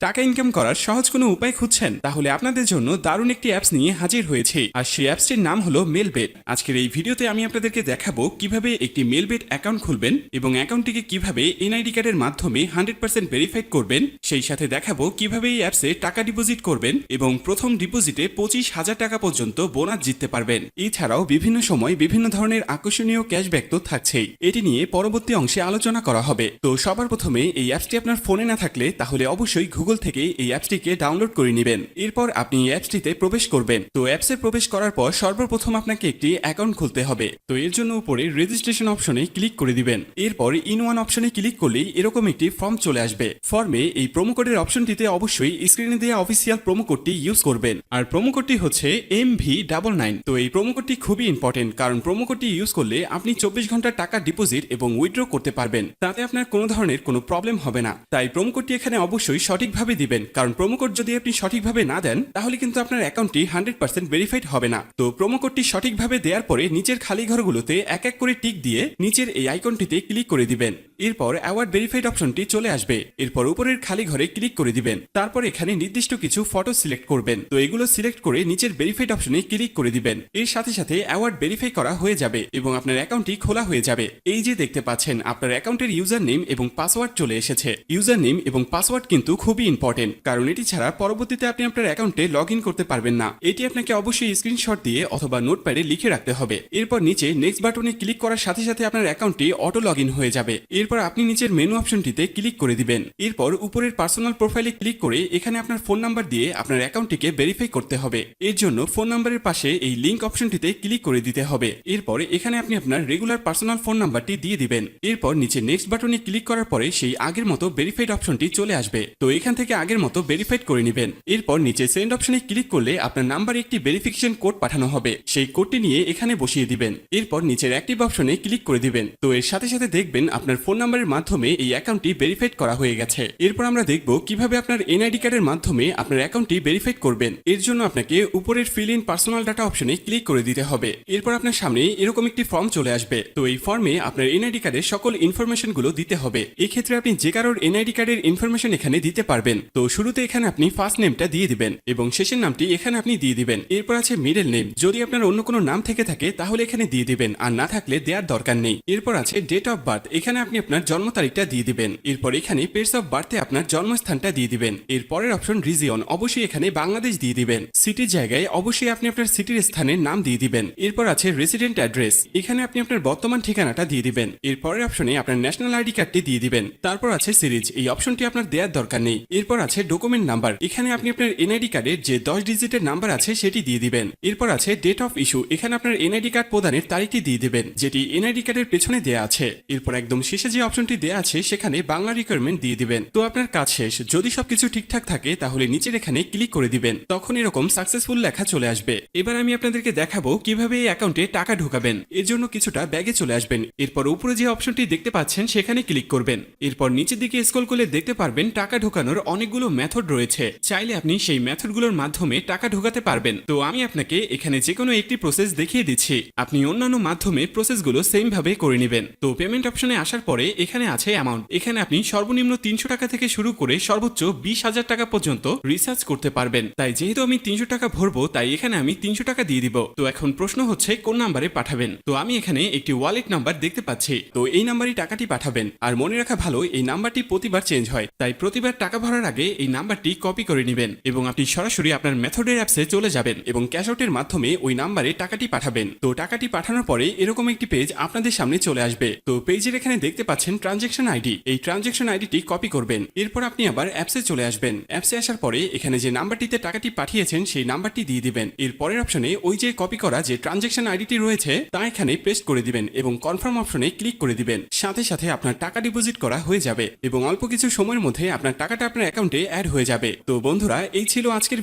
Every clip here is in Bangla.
টাকা ইনকাম করার সহজ কোনো উপায় খুঁজছেন? তাহলে আপনাদের জন্য দারুণ একটি অ্যাপস নিয়ে হাজির হয়েছে, আর সেই অ্যাপসটির নাম হলো মেলবেট। আজকের এই ভিডিওতে আমি আপনাদেরকে দেখাবো কিভাবে একটি মেলবেট অ্যাকাউন্ট খুলবেন এবং অ্যাকাউন্টটিকে কিভাবে এনআইডি কার্ডের মাধ্যমে 100% ভেরিফাইড করবেন। সেই সাথে দেখাবো কিভাবে এই অ্যাপসে টাকা ডিপোজিট করবেন এবং প্রথম ডিপোজিটে 25,000 টাকা পর্যন্ত বোনাস জিততে পারবেন। এছাড়াও বিভিন্ন সময় বিভিন্ন ধরনের আকর্ষণীয় ক্যাশব্যাক তো থাকছেই। এটি নিয়ে পরবর্তী অংশে আলোচনা করা হবে। তো সবার প্রথমে এই অ্যাপসটি আপনার ফোনে না থাকলে তাহলে অবশ্যই গুগল থেকে এই অ্যাপসটিকে ডাউনলোড করে নেবেন। এরপর আপনি এই অ্যাপসটিতে প্রবেশ করবেন। তো অ্যাপসে প্রবেশ করার পর সর্বপ্রথম আপনাকে একটি অ্যাকাউন্ট খুলতে হবে। তো এর জন্য উপরে রেজিস্ট্রেশন অপশনে ক্লিক করে দিবেন। এরপর ইন ওয়ান অপশনে ক্লিক করলেই এরকম একটি ফর্ম চলে আসবে। ফর্মে এই প্রোমো কোডের অপশনটিতে অবশ্যই স্ক্রিনে দেওয়া অফিসিয়াল প্রোমো কোডটি ইউজ করবেন। আর প্রোমো কোডটি হচ্ছে MV99। তো এই প্রোমো কোডটি খুবই ইম্পর্টেন্ট, কারণ প্রোমো কোডটি ইউজ করলে আপনি 24 ঘন্টা টাকা ডিপোজিট এবং উইথড্র করতে পারবেন। তাতে আপনার কোনো ধরনের কোনো প্রবলেম হবে না। তাই প্রোমো কোডটি এখানে অবশ্যই সঠিকভাবে দিবেন, কারণ প্রোমো কোড যদি আপনি সঠিকভাবে না দেন তাহলে কিন্তু আপনার অ্যাকাউন্টটি 100% ভেরিফাইড হবে না। তো প্রোমো কোডটি সঠিকভাবে দেওয়ার পরে নিচের খালি ঘরগুলোতে এক এক করে টিক দিয়ে নিচের এই আইকনটিতে ক্লিক করে দিবেন। এরপর অ্যাওয়ার্ড ভেরিফাইড অপশনটি চলে আসবে। এরপর উপরের খালি ঘরে ক্লিক করে দিবেন। তারপর এখানে নির্দিষ্ট কিছু ফটো সিলেক্ট করবেন। তো এগুলো সিলেক্ট করে নিচের ভেরিফাইড অপশনে ক্লিক করে দিবেন। এর সাথে সাথে অ্যাওয়ার্ড ভেরিফাই করা হয়ে যাবে এবং আপনার অ্যাকাউন্টটি খোলা হয়ে যাবে। এই যে দেখতে পাচ্ছেন আপনার অ্যাকাউন্টের ইউজার নেম এবং পাসওয়ার্ড চলে এসেছে। ইউজার নেম এবং পাসওয়ার্ড কিন্তু খুবই ইম্পর্টেন্ট, কারণ এটি ছাড়া পরবর্তীতে আপনি আপনার অ্যাকাউন্টে লগ ইন করতে পারবেন না। এটি আপনাকে অবশ্যই স্ক্রিনশট দিয়ে অথবা নোটপ্যাডে লিখে রাখতে হবে। এরপর নিচে নেক্সট বাটনে ক্লিক করার সাথে সাথে আপনার অ্যাকাউন্টটি অটো লগ ইন হয়ে যাবে। এরপর আপনি নিচের মেনু অপশনটিতে ক্লিক করে দিবেন। এরপর উপরের পার্সোনাল প্রোফাইলে ক্লিক করে এখানে আপনার ফোন নাম্বার দিয়ে আপনার অ্যাকাউন্টটিকে ভেরিফাই করতে হবে। এর জন্য ফোন নাম্বারের পাশে এই লিংক অপশনটিতে ক্লিক করে দিতে হবে। এরপর এখানে আপনি আপনার রেগুলার পার্সোনাল ফোন নাম্বারটি দিয়ে দিবেন। এরপর নিচে নেক্সট বাটনে ক্লিক করার পরে সেই আগের মতো ভেরিফাইড অপশনটি চলে আসবে। তো এখান থেকে আগের মতো ভেরিফাইড করে নেবেন। এরপর নিচে সেন্ড অপশনে ক্লিক করলে আপনার নাম্বারে একটি ভেরিফিকেশন কোড পাঠানো হবে। সেই কোডটি নিয়ে এখানে বসিয়ে দিবেন। এরপর নিচের অ্যাক্টিভ অপশনে ক্লিক করে দিবেন। তো এর সাথে সাথে দেখবেন আপনার ফোন নাম্বারের মাধ্যমে এই অ্যাকাউন্টটি ভেরিফাইড করা হয়ে গেছে। এরপর আমরা দেখব কিভাবে আপনার এনআইডি কার্ডের মাধ্যমে আপনার অ্যাকাউন্টটি ভেরিফাইড করবেন। এর জন্য আপনাকে উপরের ফিল ইন পার্সোনাল ডাটা অপশনে ক্লিক করে দিতে হবে। এরপর আপনার সামনে এরকম একটি ফর্ম চলে আসবে। তো এই ফর্মে আপনার এনআইডি কার্ডের সকল ইনফরমেশন গুলো দিতে হবে। এই ক্ষেত্রে আপনি যে কারোর এনআইডি কার্ডের ইনফরমেশন এখানে দিতে পারবেন। তো শুরুতে এখানে আপনি ফার্স্ট নেমটা দিয়ে দিবেন এবং শেষের নামটি এখানে আপনি দিয়ে দিবেন। এরপর আছে মিডল নেম, যদি আপনার অন্য কোনো নাম থেকে থাকে তাহলে এখানে দিয়ে দিবেন, আর না থাকলে দেওয়ার দরকার নেই। এরপর আছে ডেট অফ বার্থ, এখানে আপনি আপনার জন্ম তারিখটা দিয়ে দিবেন। এরপর এখানে প্লেস অফ বার্থে আপনার জন্মস্থানটা দিয়ে দিবেন। এর পরের অপশন রিজিয়ন, অবশ্যই এখানে বাংলাদেশ দিয়ে দিবেন। সিটির জায়গায় অবশ্যই আপনি আপনার সিটির স্থানের নাম দিয়ে দিবেন। এরপর আছে রেসিডেন্ট অ্যাড্রেস, এখানে আপনি আপনার বর্তমান ঠিকানাটা দিয়ে দিবেন। এর পরের অপশনে আপনার ন্যাশনাল আইডি কার্ডটি দিয়ে দিবেন। তারপর আছে সিরিজ, এই অপশনটি আপনার দেওয়ার দরকার নেই। এরপর আছে ডকুমেন্ট নাম্বার, এখানে আপনি আপনার এনআইডি কার্ডের যে 10 ডিজিটের নাম্বার আছে সেটি দিয়ে দিবেন। এরপর আছে ডেট অফ ইস্যু, এখানে আপনার এনআইডি কার্ড প্রদানের তারিখটি দিয়ে দিবেন, যেটি এনআইডি কার্ডের পেছনে দেওয়া আছে। এরপর একদম শেষে যে অপশনটি দেওয়া আছে সেখানে বাংলা রিকোয়ারমেন্ট দিয়ে দিবেন। তো আপনার কাজ শেষ। যদি সবকিছু ঠিকঠাক থাকে তাহলে নিচের এখানে ক্লিক করে দিবেন, তখন এরকম সাকসেসফুল লেখা চলে আসবে। এবার আমি আপনাদেরকে দেখাবো কিভাবে এই অ্যাকাউন্টে টাকা ঢোকাবেন। এর জন্য কিছুটা ব্যাগে চলে আসবেন। এরপর উপরে যে অপশনটি দেখতে পাচ্ছেন সেখানে ক্লিক করবেন। এরপর নিচের দিকে স্ক্রল করলে দেখতে পারবেন টাকা ঢোকানোর অনেকগুলো মেথড রয়েছে। চাইলে আপনি সেই মেথডগুলোর মাধ্যমে টাকা ঢোকাতে পারবেন। তো আমি আপনাকে এখানে যে কোনো একটি প্রসেস দেখিয়ে দিচ্ছি, আপনি অন্যান্য মাধ্যমে প্রসেসগুলো সেম ভাবে করে নেবেন। তো পেমেন্ট অপশনে আসার পরে এখানে আছে অ্যামাউন্ট, এখানে আপনি সর্বনিম্ন 300 টাকা থেকে শুরু করে সর্বোচ্চ 20,000 টাকা পর্যন্ত রিচার্জ করতে পারবেন। তাই যেহেতু আমি 300 টাকা ভরবো তাই এখানে আমি 300 টাকা দিয়ে দিব। তো এখন প্রশ্ন হচ্ছে কোন নাম্বারে পাঠাবেন। তো আমি এখানে একটি ওয়ালেট নাম্বার দেখতে পাচ্ছি, তো এই নাম্বারই টাকাটি পাঠাবেন। আর মনে রাখা ভালো, এই নাম্বারটি প্রতিবার চেঞ্জ হয়, তাই প্রতিবার টাকা ভরার আগে এই নাম্বারটি কপি করে নেবেন এবং আপনি সরাসরি আপনার মেথডের অ্যাপসে চলে যাবেন এবং ক্যাশ আউটের মাধ্যমে ওই নাম্বারে টাকাটি পাঠাবেন। তো টাকাটি পাঠানোর পরে এরকম একটি পেজ আপনাদের সামনে চলে আসবে। তো পেজের এখানে দেখতে পাচ্ছেন ট্রানজ্যাকশন আইডি, এই ট্রানজ্যাকশন আইডিটি কপি করবেন। এরপর আপনি আবার অ্যাপসে চলে আসবেন। অ্যাপসে আসার পরে এখানে যে নাম্বারটিতে টাকাটি পাঠিয়েছেন সেই নাম্বারটি দিয়ে দিবেন। এর পরের অপশনে ওই যে কপি করা যে ট্রানজ্যাকশন আইডিটি রয়েছে তা এখানে পেস্ট করে দিবেন এবং কনফার্ম অপশনে ক্লিক করে দিবেন। সাথে সাথে আপনার টাকা ডিপোজিট করা হয়ে যাবে এবং অল্প কিছু সময়ের মধ্যে আপনার টাকাটা আপনার অ্যাকাউন্টে অ্যাড হয়ে যাবে। তো বন্ধুরা, এই ছিল আজকের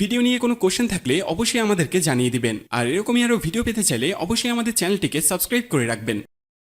ভিডিও নিয়ে কোনো কোশ্চেন থাকলে অবশ্যই আমাদেরকে জানিয়ে দিবেন। আর এরকমই আরো ভিডিও পেতে চাইলে অবশ্যই আমাদের চ্যানেলটিকে সাবস্ক্রাইব করে রাখবেন।